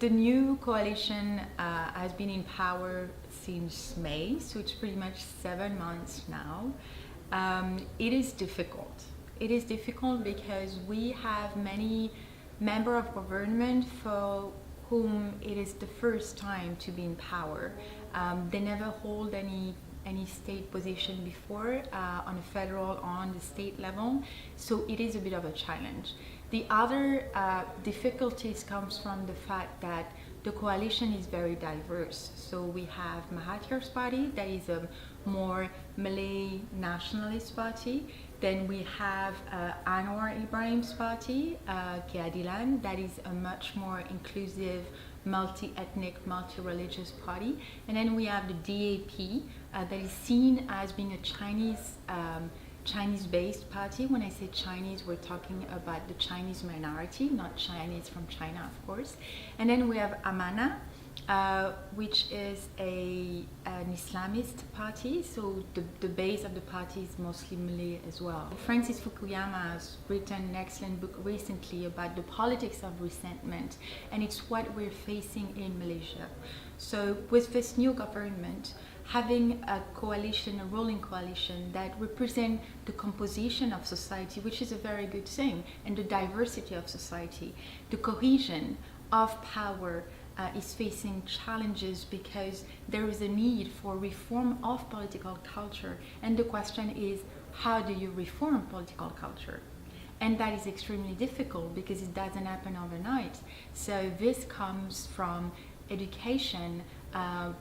the new coalition has been in power since May, so it's pretty much 7 months now. It is difficult. It is difficult because we have many members of government for whom it is the first time to be in power. They never hold any state position before on a federal or on the state level, so it is a bit of a challenge. The other difficulties comes from the fact that the coalition is very diverse. So we have Mahathir's party, that is a more Malay nationalist party. Then we have Anwar Ibrahim's party, Keadilan, that is a much more inclusive, multi-ethnic, multi-religious party. And then we have the DAP, that is seen as being a Chinese-based party. When I say Chinese, we're talking about the Chinese minority, not Chinese from China, of course. And then we have Amana, which is an Islamist party, so the base of the party is mostly Malay as well. Francis Fukuyama has written an excellent book recently about the politics of resentment, and it's what we're facing in Malaysia. So with this new government, having a coalition, a ruling coalition that represents the composition of society, which is a very good thing, and the diversity of society, the cohesion of power is facing challenges because there is a need for reform of political culture. And the question is, how do you reform political culture? And that is extremely difficult because it doesn't happen overnight. So this comes from education,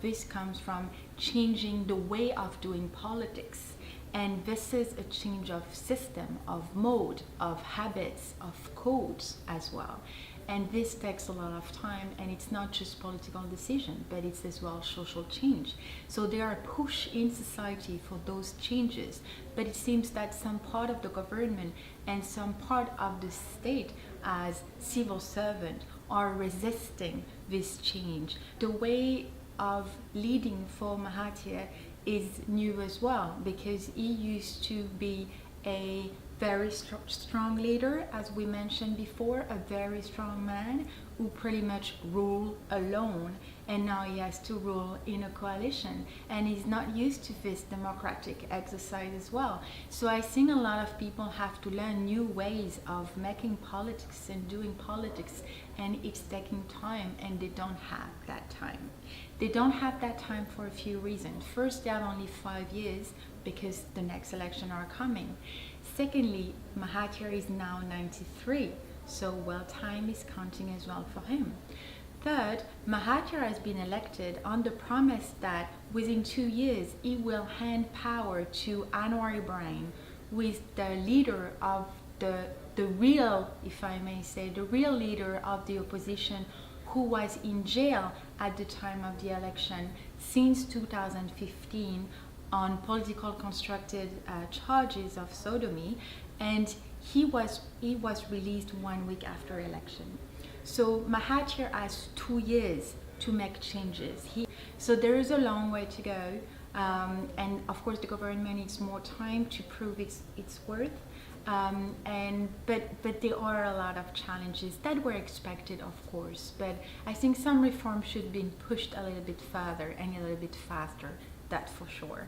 this comes from changing the way of doing politics. And this is a change of system, of mode, of habits, of codes as well. And this takes a lot of time, and it's not just political decision, but it's as well social change. So there are push in society for those changes, but it seems that some part of the government and some part of the state as civil servant are resisting this change. The way of leading for Mahathir is new as well, because he used to be a very strong leader, as we mentioned before, a very strong man who pretty much ruled alone, and now he has to rule in a coalition, and he's not used to this democratic exercise as well. So I think a lot of people have to learn new ways of making politics and doing politics, and it's taking time, and they don't have that time. They don't have that time for a few reasons. First, they have only 5 years because the next election are coming. Secondly, Mahathir is now 93, so well, time is counting as well for him. Third, Mahathir has been elected on the promise that within 2 years he will hand power to Anwar Ibrahim, who is the leader of the real, if I may say, the real leader of the opposition, who was in jail at the time of the election since 2015 on political constructed charges of sodomy, and he was released 1 week after election. So Mahathir has 2 years to make changes. So there is a long way to go, and of course the government needs more time to prove its worth. But there are a lot of challenges that were expected, of course. But I think some reforms should be pushed a little bit further and a little bit faster. That's for sure.